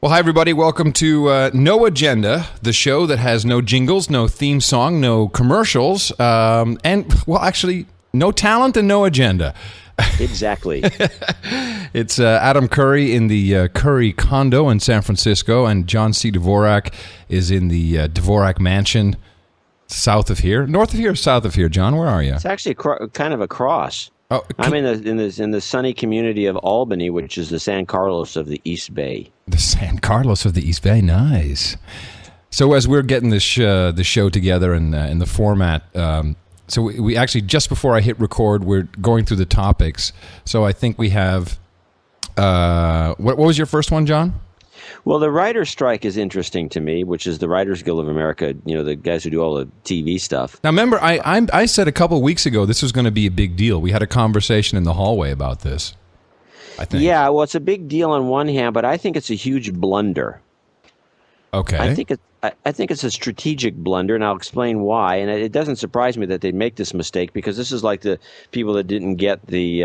Well, hi, everybody. Welcome to No Agenda, the show that has no jingles, no theme song, no commercials, and, well, actually, no talent and no agenda. Exactly. It's Adam Curry in the Curry condo in San Francisco, and John C. Dvorak is in the Dvorak mansion south of here. North of here or south of here, John? Where are you? It's actually kind of across. Oh, I'm in the sunny community of Albany, which is the San Carlos of the East Bay. The San Carlos of the East Bay, nice. So as we're getting this the show together in the format, so we actually, just before I hit record, we're going through the topics. So I think we have, what was your first one, John? Well, the writer's strike is interesting to me, which is the Writers Guild of America, the guys who do all the TV stuff. Now, remember, I said a couple of weeks ago this was going to be a big deal. We had a conversation in the hallway about this, I think. Yeah, well, it's a big deal on one hand, but I think it's a huge blunder. Okay. I think it's a strategic blunder, and I'll explain why. And it doesn't surprise me that they'd make this mistake, because this is like the people that didn't get the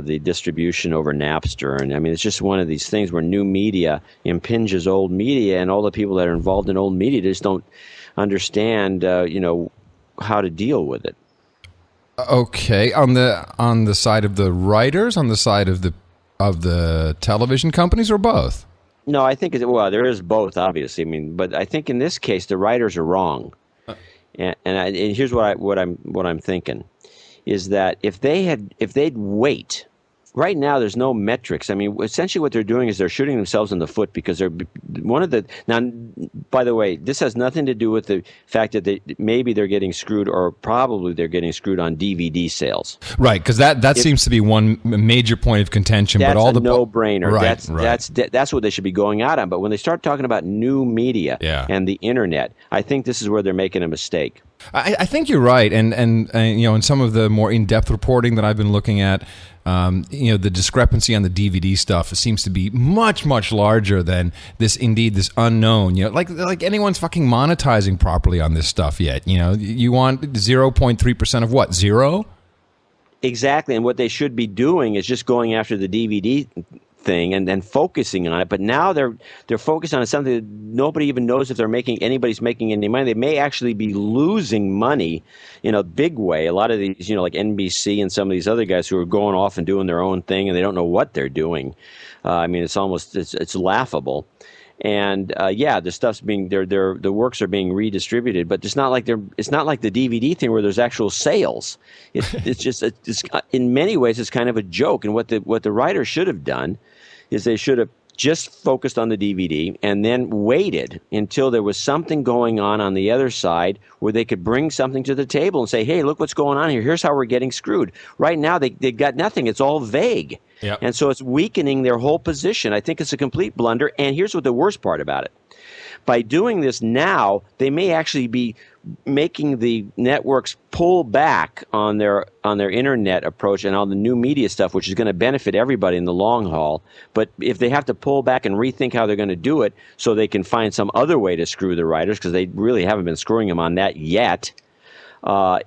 the distribution over Napster. And I mean, it's just one of these things where new media impinges old media, and all the people that are involved in old media just don't understand how to deal with it. Okay, on the side of the writers, on the side of the television companies, or both? No, I think there is both, obviously. I mean, but I think in this case the writers are wrong, and here's what I'm thinking, is that if they'd wait. Right now, there's no metrics. I mean, essentially what they're doing is they're shooting themselves in the foot, because they're now. By the way, this has nothing to do with the fact that maybe they're getting screwed, or probably they're getting screwed on DVD sales. Right, because that seems to be one major point of contention. That's but all a no-brainer. Right, that's what they should be going out on. But when they start talking about new media and the internet, I think this is where they're making a mistake. I think you're right, and in some of the more in-depth reporting that I've been looking at, the discrepancy on the DVD stuff seems to be much, much larger than this unknown. Like anyone's fucking monetizing properly on this stuff yet. You want 0.3% of what? Zero? Exactly, and what they should be doing is just going after the DVD thing and then focusing on it. But now they're focused on something that nobody even knows if anybody's making any money. They may actually be losing money in a big way. A lot of these, like NBC and some of these other guys who are going off and doing their own thing, and they don't know what they're doing. I mean, it's laughable. And the stuff's being the works are being redistributed, but it's not like the DVD thing where there's actual sales. It's just in many ways it's kind of a joke. And what the writers should have done is they should have just focused on the DVD and then waited until there was something going on the other side where they could bring something to the table and say, hey, look what's going on here. Here's how we're getting screwed. Right now they got nothing. It's all vague. Yep. And so it's weakening their whole position. I think it's a complete blunder. And here's what the worst part about it. By doing this now, they may actually be making the networks pull back on their internet approach and on the new media stuff, which is going to benefit everybody in the long haul. But if they have to pull back and rethink how they're going to do it so they can find some other way to screw the writers, because they really haven't been screwing them on that yet,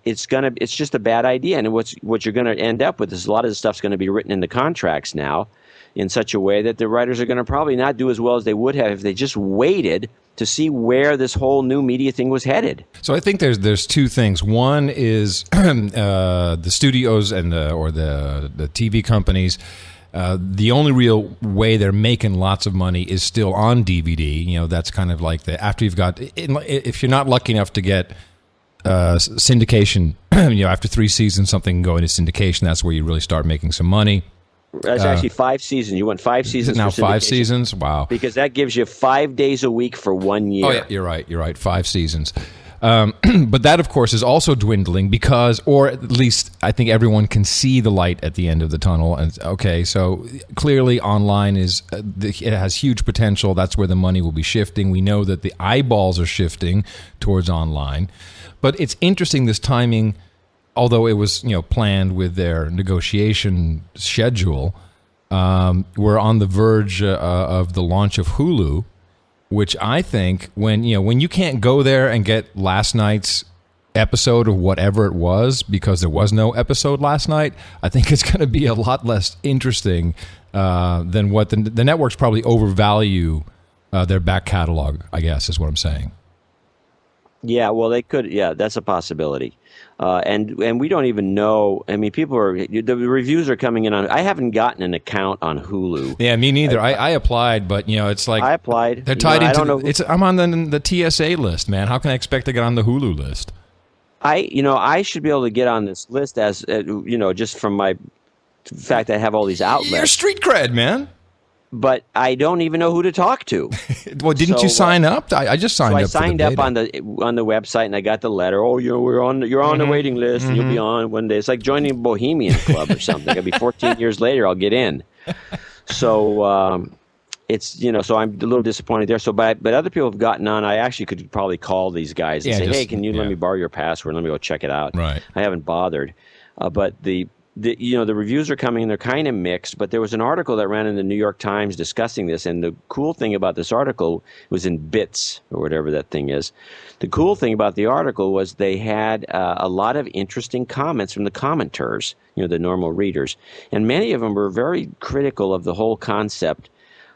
it's just a bad idea. And what you're going to end up with is a lot of the stuff's going to be written into contracts now in such a way that the writers are going to probably not do as well as they would have if they just waited to see where this whole new media thing was headed. So I think there's two things. One is the studios and or the TV companies. The only real way they're making lots of money is still on DVD. That's kind of like after you've got, if you're not lucky enough to get syndication, after 3 seasons, something going to syndication, that's where you really start making some money. That's actually 5 seasons. You want 5 seasons now, for 5 seasons? Wow. Because that gives you 5 days a week for 1 year. Oh, yeah, you're right. 5 seasons. But that, of course, is also dwindling because, or at least I think everyone can see the light at the end of the tunnel. And okay, so clearly online it has huge potential. That's where the money will be shifting. We know that the eyeballs are shifting towards online. But it's interesting, this timing, although it was planned with their negotiation schedule. We're on the verge of the launch of Hulu, which I think when you can't go there and get last night's episode of whatever it was because there was no episode last night, I think it's going to be a lot less interesting than what the networks probably overvalue their back catalog, I guess, is what I'm saying. Yeah, well, they could. Yeah, that's a possibility. And we don't even know. I mean, the reviews are coming in on. I haven't gotten an account on Hulu. Yeah, me neither. I applied, but it's like I applied. They're tied into. I don't know. I'm on the TSA list, man. How can I expect to get on the Hulu list? I should be able to get on this list as just from my fact that I have all these outlets. You're street cred, man. But I don't even know who to talk to. Well, didn't you sign up? I just signed up. I signed up on the website, and I got the letter. Oh, you're on the waiting list, and you'll be on one day. It's like joining a Bohemian Club or something. It'll be 14 years later, I'll get in. So it's so I'm a little disappointed there. So, but other people have gotten on. I actually could probably call these guys and say, hey, can you let me borrow your password? Let me go check it out. Right. I haven't bothered, but the reviews are coming and they're kind of mixed, but there was an article that ran in the New York Times discussing this, and the cool thing about this article was in bits or whatever that thing is. The cool thing about the article was they had a lot of interesting comments from the commenters, the normal readers, and many of them were very critical of the whole concept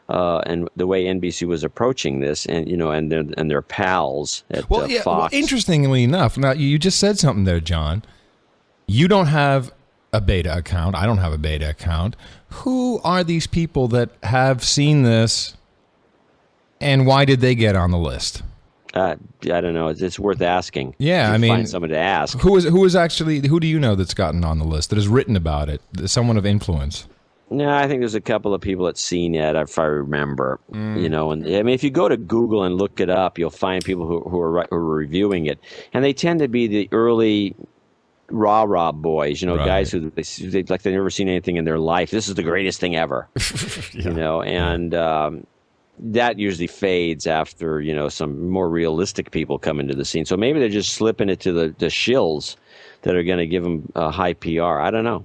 and the way NBC was approaching this, and and their pals at Fox. Well, interestingly enough, now you just said something there, John. You don't have a beta account. I don't have a beta account. Who are these people that have seen this, and why did they get on the list? I don't know. It's worth asking. Yeah, find someone to ask. Who do you know that's gotten on the list, that has written about it, someone of influence? No, I think there's a couple of people at CNET, if I remember. And I mean, if you go to Google and look it up, you'll find people who are reviewing it, and they tend to be the early rah-rah boys, right. Guys who they've never seen anything in their life. This is the greatest thing ever, and that usually fades after, some more realistic people come into the scene. So maybe they're just slipping it to the shills that are going to give them high PR. I don't know.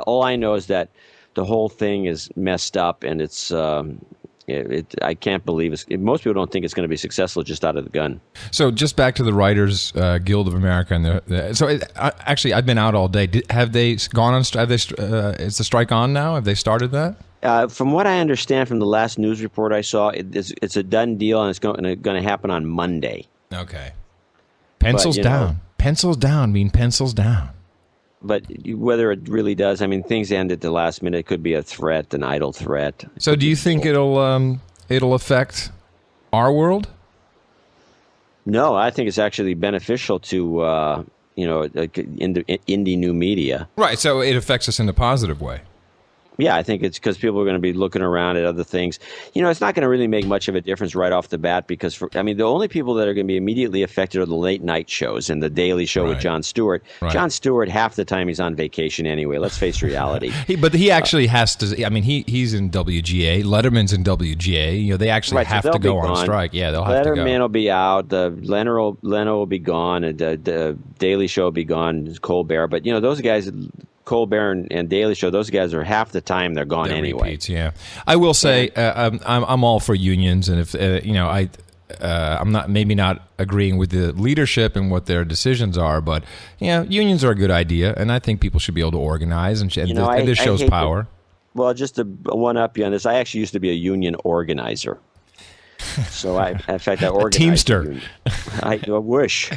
All I know is that the whole thing is messed up, and it's I can't believe most people don't think it's going to be successful just out of the gun. So just back to the Writers Guild of America, and actually I've been out all day. Have they gone on? Is the strike on now? Have they started that? From what I understand from the last news report I saw, it's a done deal, and it's going to happen on Monday. Okay. Pencils down. Pencils down mean pencils down. But whether it really does, I mean, things end at the last minute. It could be a threat, an idle threat. So do you think it'll affect our world? No, I think it's actually beneficial to, indie new media. Right, so it affects us in a positive way. Yeah, I think it's because people are going to be looking around at other things. It's not going to really make much of a difference right off the bat because, the only people that are going to be immediately affected are the late night shows and the Daily Show with Jon Stewart. Right. Jon Stewart, half the time he's on vacation anyway. Let's face reality. But he actually has to. I mean, he's in WGA. Letterman's in WGA. They actually have to go on strike. Yeah, they'll have to go. Letterman will be out. Leno will be gone. And the Daily Show will be gone. Colbert. But those guys. Colbert and Daily Show, those guys are half the time they're gone anyway. Repeats, yeah. I will say I'm all for unions, and if I'm not agreeing with the leadership and what their decisions are, but unions are a good idea, and I think people should be able to organize, and this shows power. Well, just to one up you on this, I actually used to be a union organizer. So in fact, I organized Teamster. I wish.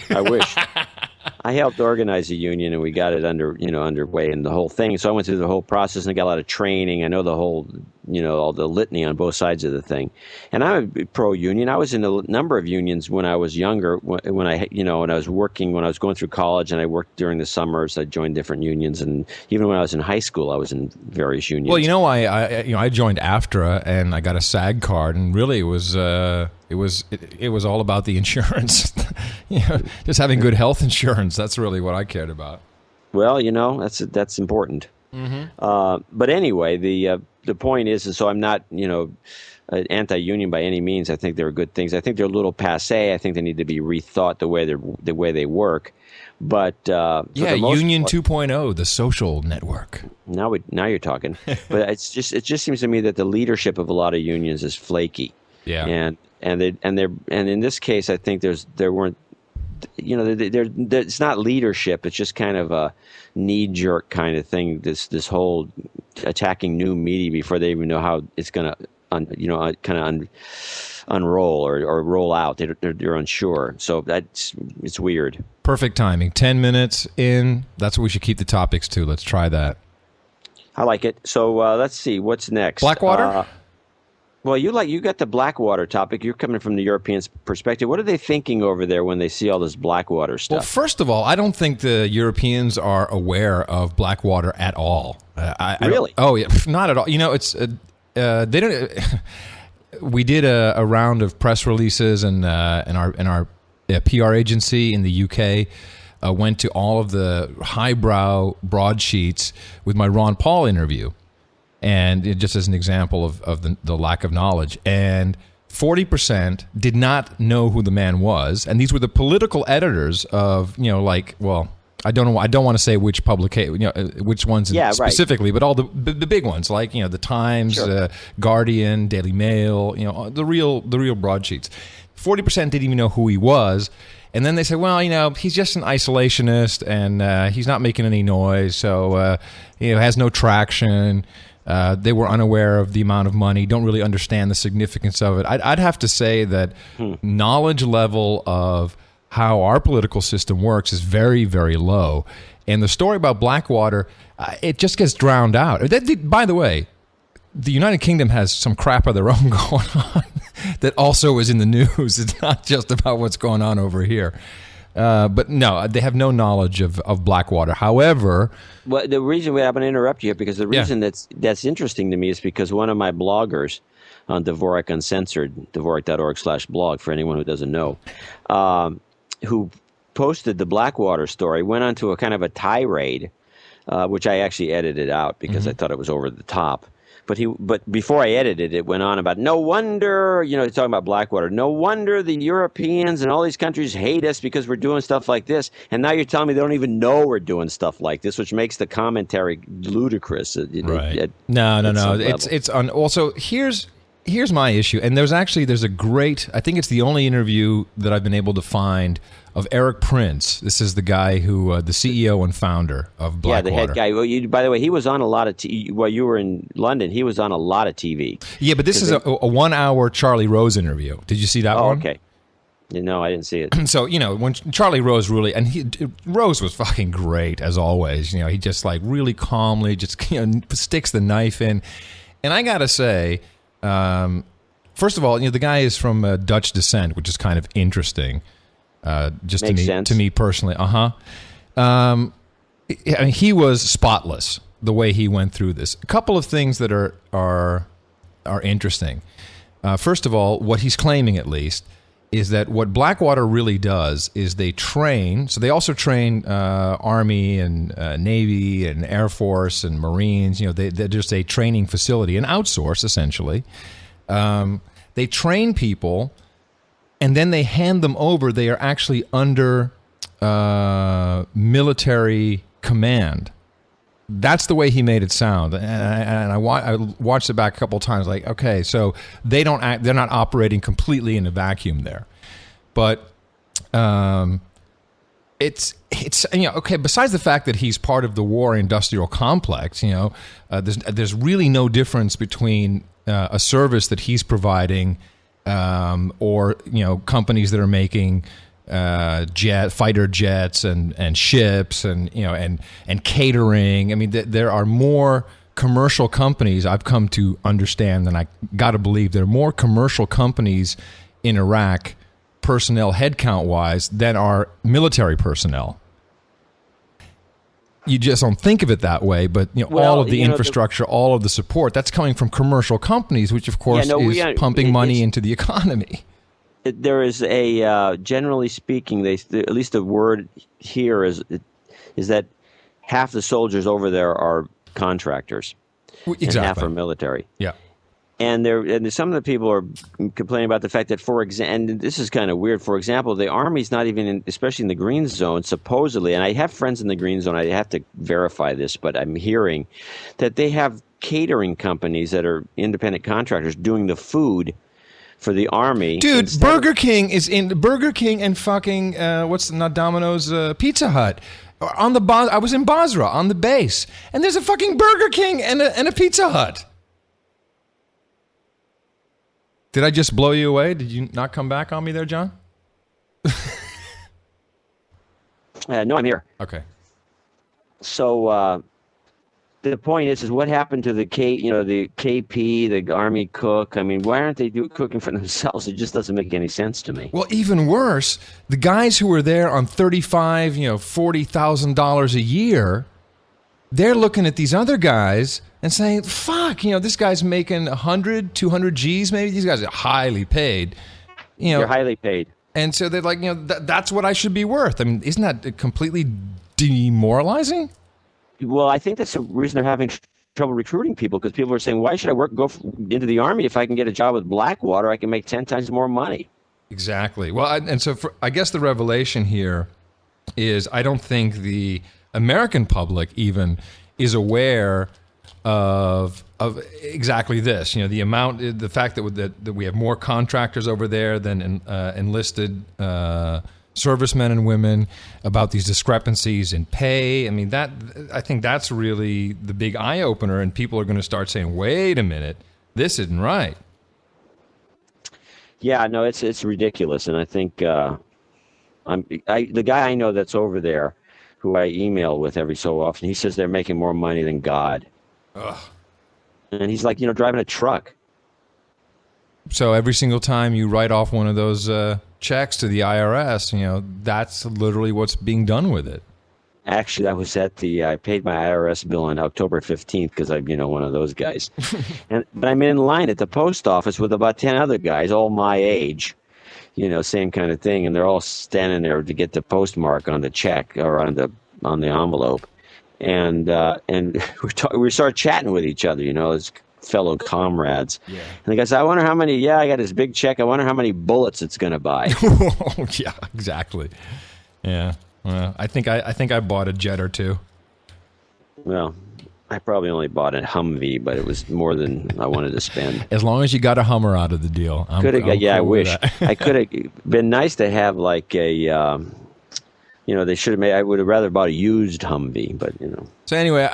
I helped organize a union, and we got it underway and the whole thing. So I went through the whole process and I got a lot of training. I know the whole, all the litany on both sides of the thing. And I'm a pro-union. I was in a number of unions when I was younger. When I was working, when I was going through college, and I worked during the summers. I joined different unions, and even when I was in high school, I was in various unions. Well, I joined AFTRA, and I got a SAG card, and really it was all about the insurance. Just having good health insurance. That's really what I cared about. Well, that's important. Mm-hmm. But anyway, the point is so I'm not anti-union by any means. I think they're good things. I think they're a little passé. I think they need to be rethought the way they work. But Union 2.0, the social network. Now you're talking. But it just seems to me that the leadership of a lot of unions is flaky. Yeah. And in this case, I think there weren't. It's not leadership. It's just kind of a knee-jerk kind of thing. This whole attacking new media before they even know how it's going to unroll or roll out. They're unsure. So it's weird. Perfect timing. 10 minutes in. That's what we should keep the topics to. Let's try that. I like it. So let's see. What's next? Blackwater? Well, you got the Blackwater topic. You're coming from the European perspective. What are they thinking over there when they see all this Blackwater stuff? Well, first of all, I don't think the Europeans are aware of Blackwater at all. Really? Oh, yeah, not at all. It's they don't. We did a round of press releases, and our PR agency in the UK went to all of the highbrow broadsheets with my Ron Paul interview. And just as an example of the lack of knowledge. And 40% did not know who the man was. And these were the political editors of, I don't know. I don't want to say which publication, which ones specifically, but all the big ones, like, the Times, Sure. Guardian, Daily Mail, the real broadsheets. 40% didn't even know who he was. And then they said, well, he's just an isolationist, and he's not making any noise, so has no traction. They were unaware of the amount of money, don't really understand the significance of it. I'd have to say that knowledge level of how our political system works is very, very low. And the story about Blackwater, it just gets drowned out. By the way, the United Kingdom has some crap of their own going on that also is in the news. It's not just about what's going on over here. But no, they have no knowledge of Blackwater. However, well, the reason I'm going to interrupt you because the reason that's interesting to me is because one of my bloggers on Dvorak Uncensored, Dvorak.org/blog for anyone who doesn't know, who posted the Blackwater story, went on to a kind of a tirade, which I actually edited out because I thought it was over the top. But before I edited it, went on about no wonder, he's talking about Blackwater. No wonder the Europeans and all these countries hate us because we're doing stuff like this. And now you're telling me they don't even know we're doing stuff like this, which makes the commentary ludicrous. Right? No. It's on. Also, here's my issue. And there's a great. I think it's the only interview that I've been able to find of Eric Prince. This is the guy who, the CEO and founder of Blackwater. Yeah, the head guy. Well, by the way, he was on a lot of while you were in London, he was on a lot of TV. Yeah, but this is a 1 hour Charlie Rose interview. Did you see that one? Oh, okay. No, I didn't see it. So, when Charlie Rose really, and Rose was fucking great as always. He just really calmly just sticks the knife in. And I got to say, first of all, the guy is from Dutch descent, which is kind of interesting. Just to me personally, he was spotless the way he went through this. A couple of things that are interesting. First of all, what he's claiming at least is that what Blackwater really does is they train. So they also train Army and Navy and Air Force and Marines. They're just a training facility, an outsource essentially. They train people. And then they hand them over. They are actually under military command. That's the way he made it sound. And I watched it back a couple of times. Like, okay, so they're not operating completely in a vacuum there. But it's okay. Besides the fact that he's part of the war industrial complex, there's really no difference between a service that he's providing. Or companies that are making fighter jets and ships and catering. I mean, there are more commercial companies. I've come to understand, and I got to believe there are more commercial companies in Iraq, personnel headcount wise, than are military personnel. You just don't think of it that way, but all of the infrastructure, all of the support, that's coming from commercial companies, which of course is pumping money into the economy. There is a generally speaking, at least the word here is that half the soldiers over there are contractors, exactly, and half are military. Yeah. And some of the people are complaining about the fact that, and this is kind of weird. For example, the Army's not even especially in the green zone, supposedly. And I have friends in the green zone. I have to verify this, but I'm hearing that they have catering companies that are independent contractors doing the food for the Army. Dude, Burger King and fucking not Domino's, Pizza Hut. I was in Basra on the base, and there's a fucking Burger King and a Pizza Hut. Did I just blow you away? Did you not come back on me there, John? No, I'm here. Okay. So the point is what happened to the the KP, the Army cook? I mean, why aren't they cooking for themselves? It just doesn't make any sense to me. Well, even worse, the guys who were there on $35,000, $40,000 a year, they're looking at these other guys and saying, "Fuck, this guy's making 100, 200 G's. Maybe these guys are highly paid. They're highly paid." And so they're like, that's what I should be worth. I mean, isn't that completely demoralizing? Well, I think that's the reason they're having trouble recruiting people, because people are saying, why should I go into the Army if I can get a job with Blackwater? I can make 10 times more money. Exactly. Well, I guess the revelation here is I don't think the American public even is aware of exactly this. The fact that we have more contractors over there than enlisted servicemen and women, about these discrepancies in pay. I mean, I think that's really the big eye opener, and people are going to start saying, "Wait a minute, this isn't right." Yeah, no, it's ridiculous, and I think the guy I know that's over there, who I email with every so often, he says they're making more money than God. Ugh. And he's like, driving a truck. So every single time you write off one of those checks to the IRS, that's literally what's being done with it. Actually, I paid my IRS bill on October 15th because I'm, one of those guys. But I'm in line at the post office with about 10 other guys, all my age, same kind of thing. And they're all standing there to get the postmark on the check or on the envelope. And we start chatting with each other, as fellow comrades. Yeah. And the guy said, I wonder how many, I got this big check. I wonder how many bullets it's going to buy. Oh, yeah, exactly. Yeah. Well, I think I bought a jet or two. Well, I probably only bought a Humvee, but it was more than I wanted to spend. As long as you got a Hummer out of the deal. I'm cool I wish. I could have been nice to have like a, they should have made, I would have rather bought a used Humvee, but, So anyway,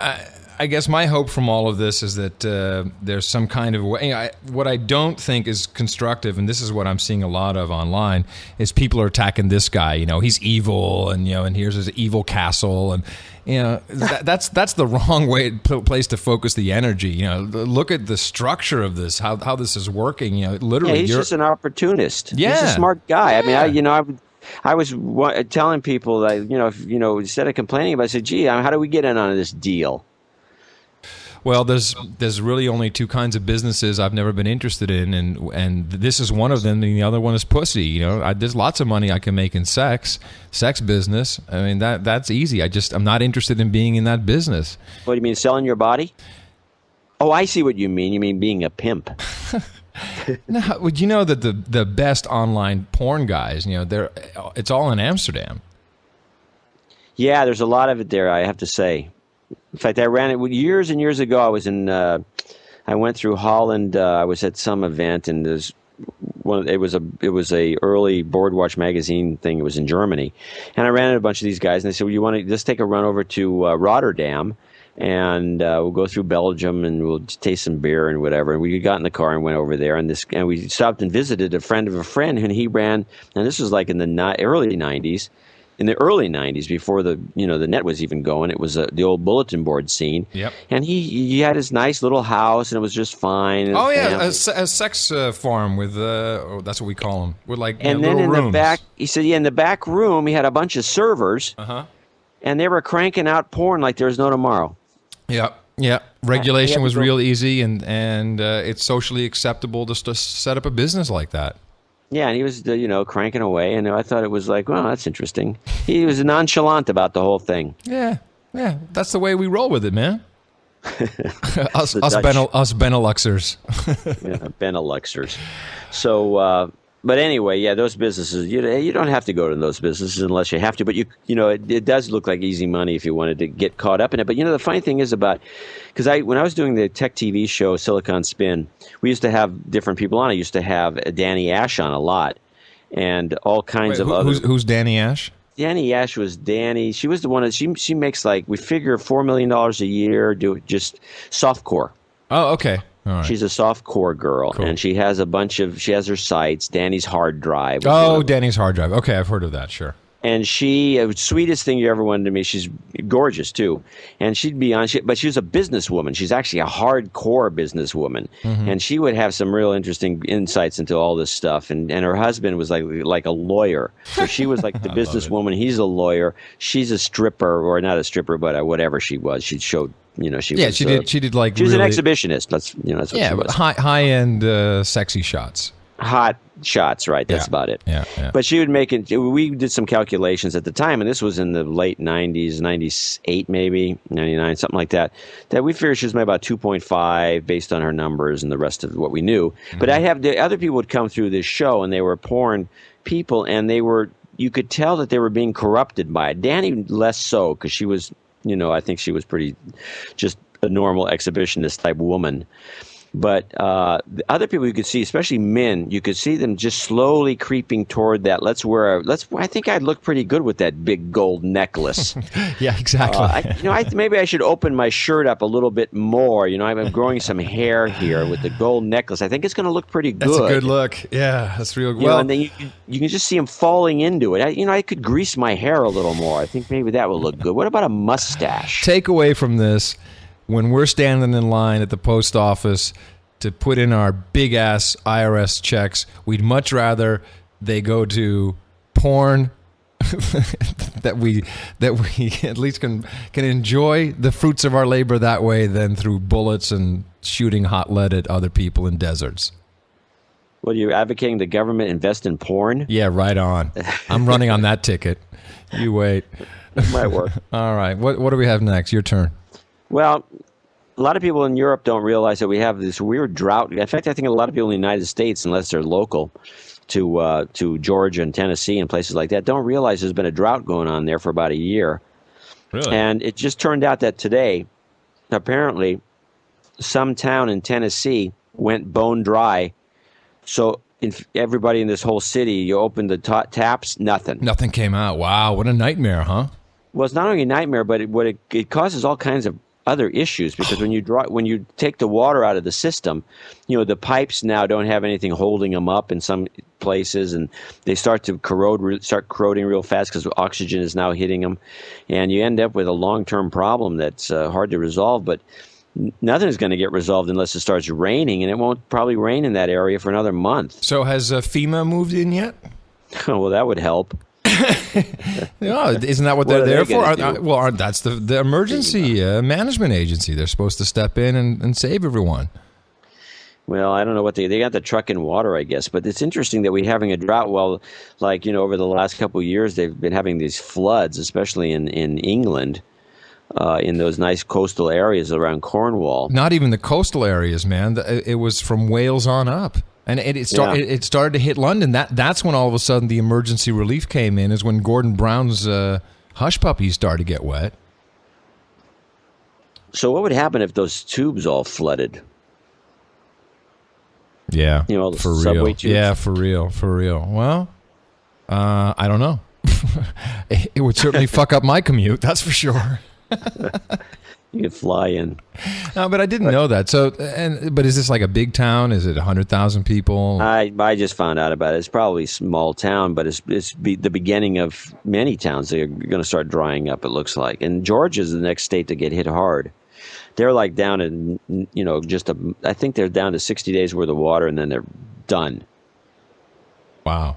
I guess my hope from all of this is that there's some kind of way. What I don't think is constructive, and this is what I'm seeing a lot of online, is people are attacking this guy. He's evil, and and here's his evil castle, and that's the wrong place to focus the energy. Look at the structure of this, how this is working. Literally, he's just an opportunist. Yeah, he's a smart guy. Yeah. I mean, I was telling people that instead of complaining about it, I said, gee, how do we get in on this deal? Well, there's really only two kinds of businesses I've never been interested in, and this is one of them, and the other one is pussy. There's lots of money I can make in sex business. I mean, that's easy. I'm not interested in being in that business. What do you mean, selling your body? Oh, I see what you mean. You mean being a pimp. No, would you know that the best online porn guys, it's all in Amsterdam. Yeah, there's a lot of it there, I have to say. In fact, I ran it years and years ago. I went through Holland. I was at some event, and it was a early Boardwatch magazine thing. It was in Germany, and I ran into a bunch of these guys, and they said, "Well, you want to just take a run over to Rotterdam, and we'll go through Belgium, and we'll taste some beer and whatever." And we got in the car and went over there, and we stopped and visited a friend of a friend, and he ran. And this was like in the early '90s. In the early '90s, before the net was even going, it was the old bulletin board scene. Yep. And he had his nice little house, and it was just fine. Oh yeah, a sex farm with that's what we call them. With like and then in rooms. The back, he said, in the back room, he had a bunch of servers. And they were cranking out porn like there was no tomorrow. Yeah. Yeah, regulation was real easy, and it's socially acceptable to set up a business like that. Yeah, and he was, cranking away, and I thought it was like, well, that's interesting. He was nonchalant about the whole thing. Yeah, that's the way we roll with it, man. us Beneluxers. Yeah, Beneluxers. So, but anyway, yeah, those businesses, you don't have to go to those businesses unless you have to, but it does look like easy money if you wanted to get caught up in it. But the funny thing is because when I was doing the tech TV show Silicon Spin, we used to have different people on. I used to have Danni Ashe on a lot, and all kinds of other. Who's Danni Ashe? Danni Ashe was Danny. She was the one that she makes we figure $4 million a year, do just softcore. Oh, okay. All right. She's a soft core girl, Cool. and she has her sites. Danny's hard drive. Oh, Danny's hard drive. Okay, I've heard of that. Sure. And she, sweetest thing you ever wanted to meet. She's gorgeous too, and she'd be on. But she was a businesswoman. She's actually a hardcore businesswoman, and she would have some real interesting insights into all this stuff. And her husband was like a lawyer, so she was like the businesswoman. He's a lawyer. She's a stripper, or not a stripper, but whatever she was. She showed. She was, she did like she was really, an exhibitionist. That's what she was. high end sexy shots. Hot shots, right? That's about it. Yeah. But she would make it. We did some calculations at the time, and this was in the late '90s, '98 maybe, '99, something like that. That we figured she was made about 2.5 based on her numbers and the rest of what we knew. But the other people would come through this show, and they were porn people, and you could tell that they were being corrupted by it. Danny less so, because she was, I think she was pretty just a normal exhibitionist type woman. But the other people you could see, especially men, you could see them just slowly creeping toward that. I think I'd look pretty good with that big gold necklace. Yeah, exactly. Maybe I should open my shirt up a little bit more. I'm growing some hair here with the gold necklace. I think it's going to look pretty good. That's a good look. Yeah, that's real good. And then you can just see him falling into it. I could grease my hair a little more. I think maybe that would look good. What about a mustache? Take away from this. When we're standing in line at the post office to put in our big-ass IRS checks, we'd much rather they go to porn that we at least can enjoy the fruits of our labor that way than through bullets and shooting hot lead at other people in deserts. What, are you advocating the government invest in porn? Yeah, right on. I'm running on that ticket. You wait. It might work. All right. What do we have next? Your turn. Well, a lot of people in Europe don't realize that we have this weird drought. In fact, I think a lot of people in the United States, unless they're local to Georgia and Tennessee and places like that, don't realize there's been a drought going on there for about a year. Really? And it just turned out that today, apparently, some town in Tennessee went bone dry. So everybody in this whole city, you open the taps, nothing. Nothing came out. Wow, what a nightmare, huh? Well, it's not only a nightmare, but it causes all kinds of other issues, because when you take the water out of the system, the pipes now don't have anything holding them up in some places, and they start corroding real fast because oxygen is now hitting them, and you end up with a long-term problem that's hard to resolve. But nothing's going to get resolved unless it starts raining, and it won't probably rain in that area for another month. So has FEMA moved in yet? Well, that would help. No, isn't that what they're there for? That's the emergency management agency. They're supposed to step in and save everyone. Well, I don't know what they got the truck in water, I guess. But it's interesting that we're having a drought. Well, over the last couple of years, they've been having these floods, especially in England, in those nice coastal areas around Cornwall. Not even the coastal areas, man. It was from Wales on up. And it started to hit London. That's when all of a sudden the emergency relief came in, is when Gordon Brown's hush puppies started to get wet. So what would happen if those tubes all flooded? Yeah, all the for subway real. tubes. Yeah, for real. Well, I don't know. It would certainly fuck up my commute, that's for sure. You could fly in. No, but I didn't know that. So, but is this like a big town? Is it 100,000 people? I just found out about it. It's probably a small town, but it's the beginning of many towns that are going to start drying up, it looks like. And Georgia's the next state to get hit hard. They're like down in, I think they're down to 60 days worth of water, and then they're done. Wow.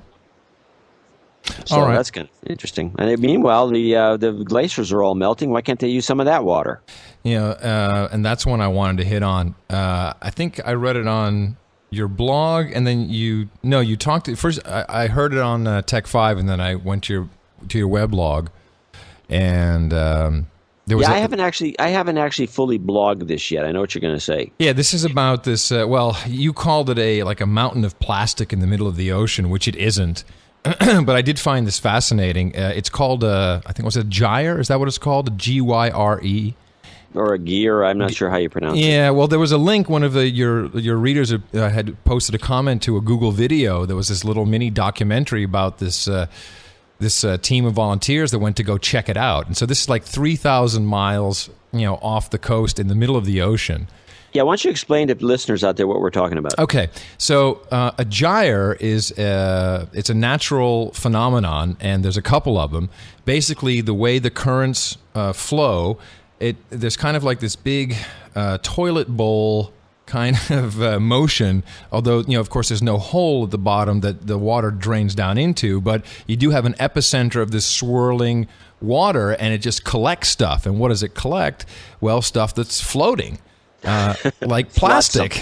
So all right. That's kind of interesting. And meanwhile, the glaciers are all melting. Why can't they use some of that water? And that's one I wanted to hit on. I think I read it on your blog, and then you talked first. I heard it on Tech 5, and then I went to your weblog, and there was. I haven't actually fully blogged this yet. I know what you're going to say. Yeah, this is about this. You called it a mountain of plastic in the middle of the ocean, which it isn't. But I did find this fascinating. It's called, I think, was it Gyre? Is that what it's called? Gyre? Or a Gyre? I'm not sure how you pronounce it. Yeah, well, there was a link. One of your readers had posted a comment to a Google video. There was this little mini documentary about this team of volunteers that went to go check it out. And so this is like 3,000 miles, off the coast in the middle of the ocean. Yeah, why don't you explain to listeners out there what we're talking about? Okay, so a gyre is it's a natural phenomenon, and there's a couple of them. Basically, the way the currents flow, there's kind of like this big toilet bowl kind of motion, although, of course, there's no hole at the bottom that the water drains down into, but you do have an epicenter of this swirling water, and it just collects stuff. And what does it collect? Well, stuff that's floating. Like plastic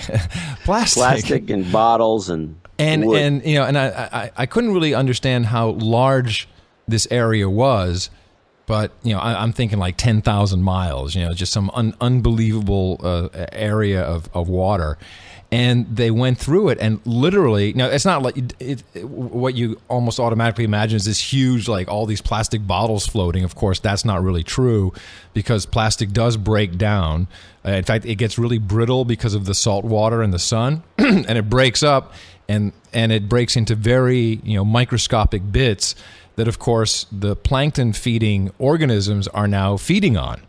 and bottles and wood. and I couldn't really understand how large this area was, but I'm thinking like 10,000 miles, just some unbelievable area of water. And they went through it, and literally, now it's not like what you almost automatically imagine is this huge, like all these plastic bottles floating. Of course, that's not really true, because plastic does break down. In fact, it gets really brittle because of the salt water and the sun, and it breaks up, and it breaks into very microscopic bits that, of course, the plankton feeding organisms are now feeding on.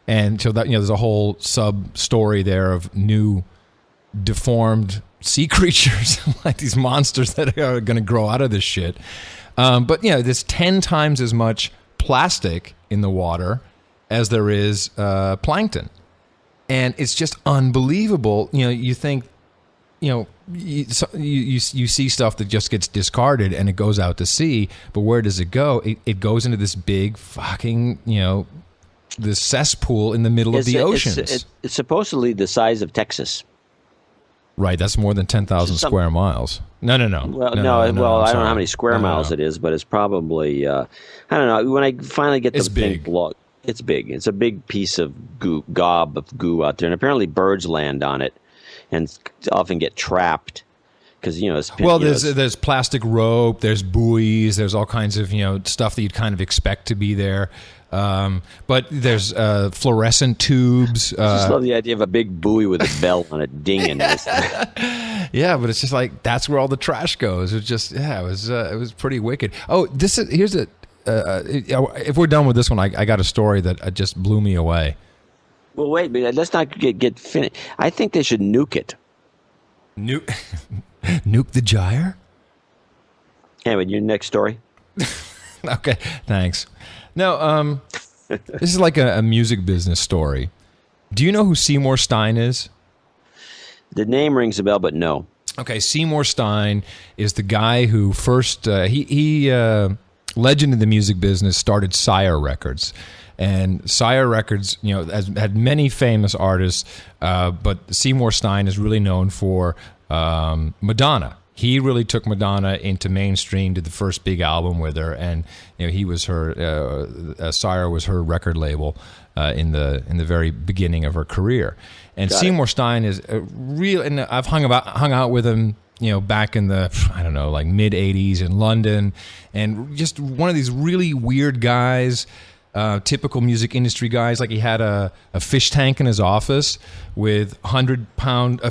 And so that there's a whole sub story there of new deformed sea creatures, like these monsters that are going to grow out of this shit. But there's 10 times as much plastic in the water as there is plankton, and it's just unbelievable. You think, you see stuff that just gets discarded and it goes out to sea, but where does it go? It goes into this big fucking this cesspool in the middle of the oceans. It's supposedly the size of Texas. Right, that's more than 10,000 square miles. No. Well, I don't know how many square miles it is, but it's probably, I don't know. When I finally get the thing blocked, it's big. It's a big piece of gob of goo out there, and apparently birds land on it and often get trapped because there's plastic rope, there's buoys, there's all kinds of stuff that you'd kind of expect to be there. But there's fluorescent tubes. I just love the idea of a big buoy with a bell on it dinging. Yeah, but it's just like that's where all the trash goes. It just it was pretty wicked. Oh, here's if we're done with this one, I got a story that just blew me away. Well, wait, but let's not get finished. I think they should nuke it. Nuke the gyre? Anyway, your next story. Okay, thanks. No, this is like a music business story. Do you know who Seymour Stein is? The name rings a bell, but no. Okay, Seymour Stein is the guy who first, he legend in the music business, started Sire Records. And Sire Records, has had many famous artists, but Seymour Stein is really known for Madonna. He really took Madonna into mainstream, did the first big album with her, and he was her. Sire was her record label in the very beginning of her career. And Seymour Stein is a real, and I've hung out with him, back in the like mid '80s in London, and just one of these really weird guys. Typical music industry guys. Like he had a fish tank in his office with 50-pound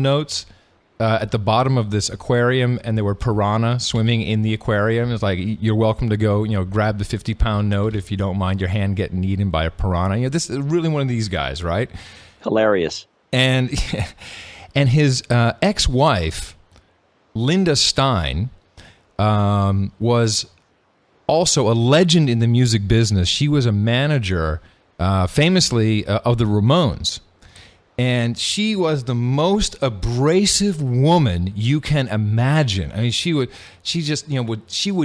notes at the bottom of this aquarium, and there were piranha swimming in the aquarium. It's like, you're welcome to go, grab the 50-pound note if you don't mind your hand getting eaten by a piranha. This is really one of these guys, right? Hilarious. And his ex-wife, Linda Stein, was also a legend in the music business. She was a manager, famously, of the Ramones. And she was the most abrasive woman you can imagine. I mean, she would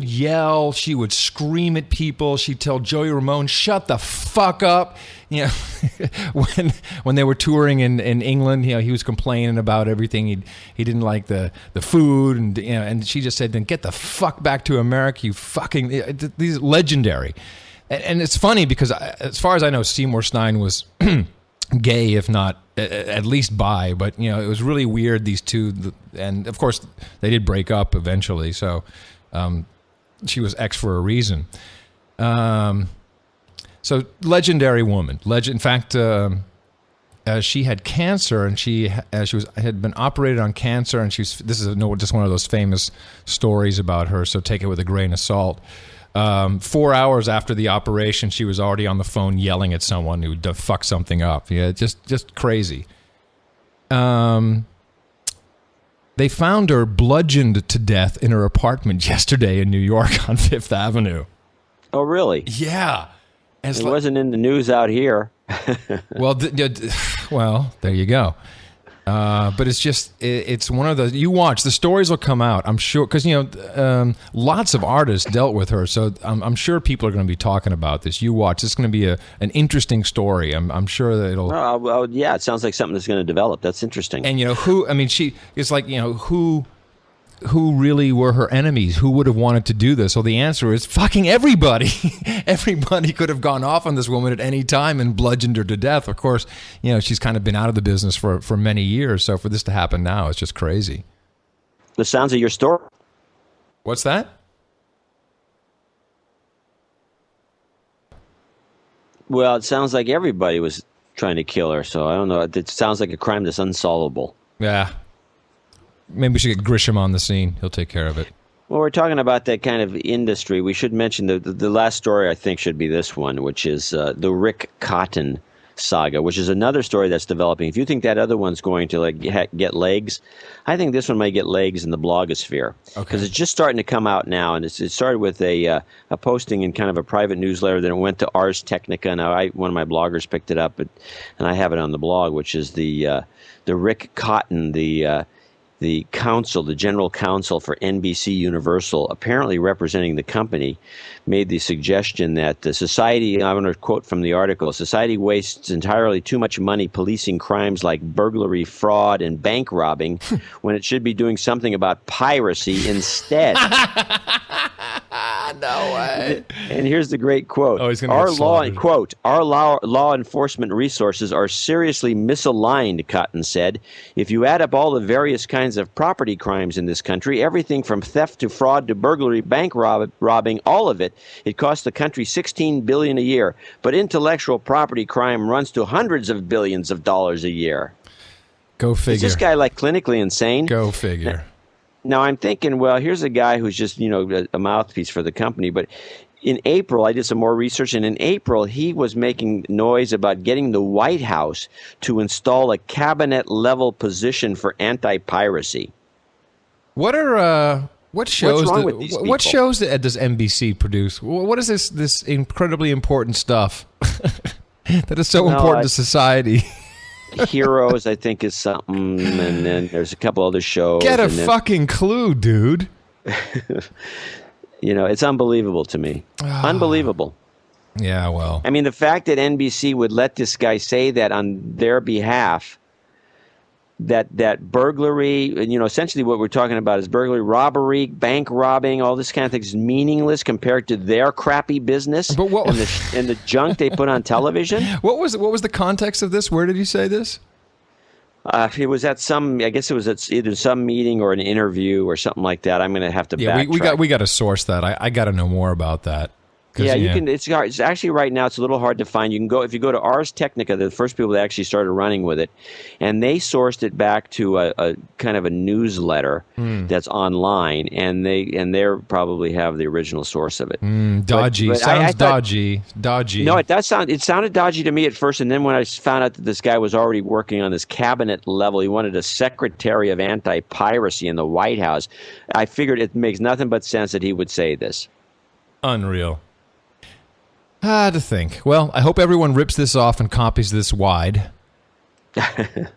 yell, she would scream at people. She'd tell Joey Ramone, "Shut the fuck up." When they were touring in England, he was complaining about everything. He didn't like the food, and she just said, "Then get the fuck back to America, you fucking." These legendary, and it's funny because as far as I know, Seymour Stein was gay, if not at least bi, but it was really weird, these two, and of course they did break up eventually, so she was ex for a reason. So legendary woman, in fact, she had cancer, and she had been operated on cancer, and this is just one of those famous stories about her, so take it with a grain of salt. 4 hours after the operation, she was already on the phone yelling at someone who fucked something up. Yeah, just crazy. They found her bludgeoned to death in her apartment yesterday in New York on Fifth Avenue. Oh, really? Yeah. It wasn't in the news out here. Well, well, there you go. But it's one of those. You watch, the stories will come out, I'm sure, because lots of artists dealt with her, so I'm sure people are going to be talking about this. You watch, it's going to be an interesting story. I'm sure that it'll. Well, yeah, it sounds like something that's going to develop. That's interesting. And it's like who really were her enemies? Who would have wanted to do this? So the answer is fucking everybody. Everybody could have gone off on this woman at any time and bludgeoned her to death. Of course, she's kind of been out of the business for many years. So for this to happen now, it's just crazy. The sounds of your story. What's that? Well, it sounds like everybody was trying to kill her. So I don't know. It sounds like a crime that's unsolvable. Yeah. Maybe we should get Grisham on the scene. He'll take care of it. Well, we're talking about that kind of industry. We should mention the last story, I think, should be this one, which is the Rick Cotton saga, which is another story that's developing. If you think that other one's going to get legs, I think this one might get legs in the blogosphere. Because it's just starting to come out now, and it started with a posting in kind of a private newsletter. Then it went to Ars Technica. Now, one of my bloggers picked it up, and I have it on the blog, which is the Rick Cotton, the general counsel for NBC Universal, apparently representing the company, made the suggestion that the society, I'm going to quote from the article, society wastes entirely too much money policing crimes like burglary, fraud, and bank robbing when it should be doing something about piracy instead. No way. And here's the great quote. Our law enforcement resources are seriously misaligned, Cotton said. If you add up all the various kinds of property crimes in this country, everything from theft to fraud to burglary, bank robbing, all of it, it costs the country $16 billion a year. But intellectual property crime runs to hundreds of billions of dollars a year. Go figure. Is this guy clinically insane? Go figure. Now, I'm thinking, well, here's a guy who's just, a mouthpiece for the company. But in April, I did some more research, and in April, he was making noise about getting the White House to install a cabinet-level position for anti-piracy. What shows does NBC produce? What is this incredibly important stuff that is so important to society? Heroes, I think, is something, and then there's a couple other shows. Get a fucking clue, dude. It's unbelievable to me. Unbelievable. Yeah, well. I mean, the fact that NBC would let this guy say that on their behalf, that burglary, essentially what we're talking about is burglary, robbery, bank robbing, all this kind of thing is meaningless compared to their crappy business and the junk they put on television. What was the context of this? Where did he say this? It was at either some meeting or an interview or something like that. I'm going to have to backtrack. we got to source that. I got to know more about that. Yeah, you can. It's actually right now. It's a little hard to find. You can go if you go to Ars Technica. They're the first people that actually started running with it, and they sourced it back to a kind of a newsletter that's online, and they probably have the original source of it. Dodgy. But sounds dodgy. Dodgy. No, it does sound. It sounded dodgy to me at first, and then when I found out that this guy was already working on this cabinet level, he wanted a secretary of anti-piracy in the White House. I figured it makes nothing but sense that he would say this. Unreal. To think. Well, I hope everyone rips this off and copies this wide.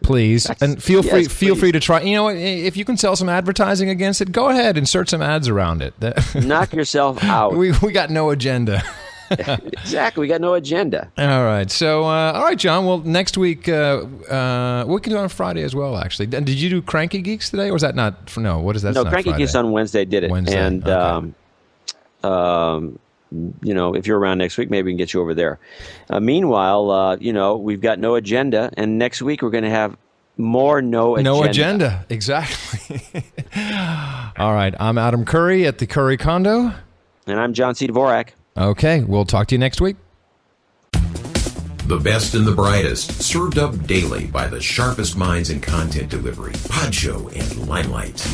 Please. And feel free to try. You know what? If you can sell some advertising against it, go ahead, insert some ads around it. Knock yourself out. We got no agenda. Exactly. We got no agenda. All right. So, all right, John. Well, next week, we can do it on Friday as well, actually. Did you do Cranky Geeks today, or is that not? No, what is that? No, Cranky Geeks on Wednesday. I did it. Wednesday. And, okay. If you're around next week, maybe we can get you over there. Meanwhile, we've got no agenda, and next week we're going to have more no agenda. No agenda, exactly. All right, I'm Adam Curry at the Curry Condo. And I'm John C. Dvorak. Okay, we'll talk to you next week. The best and the brightest, served up daily by the sharpest minds in content delivery, Pod Show and Limelight.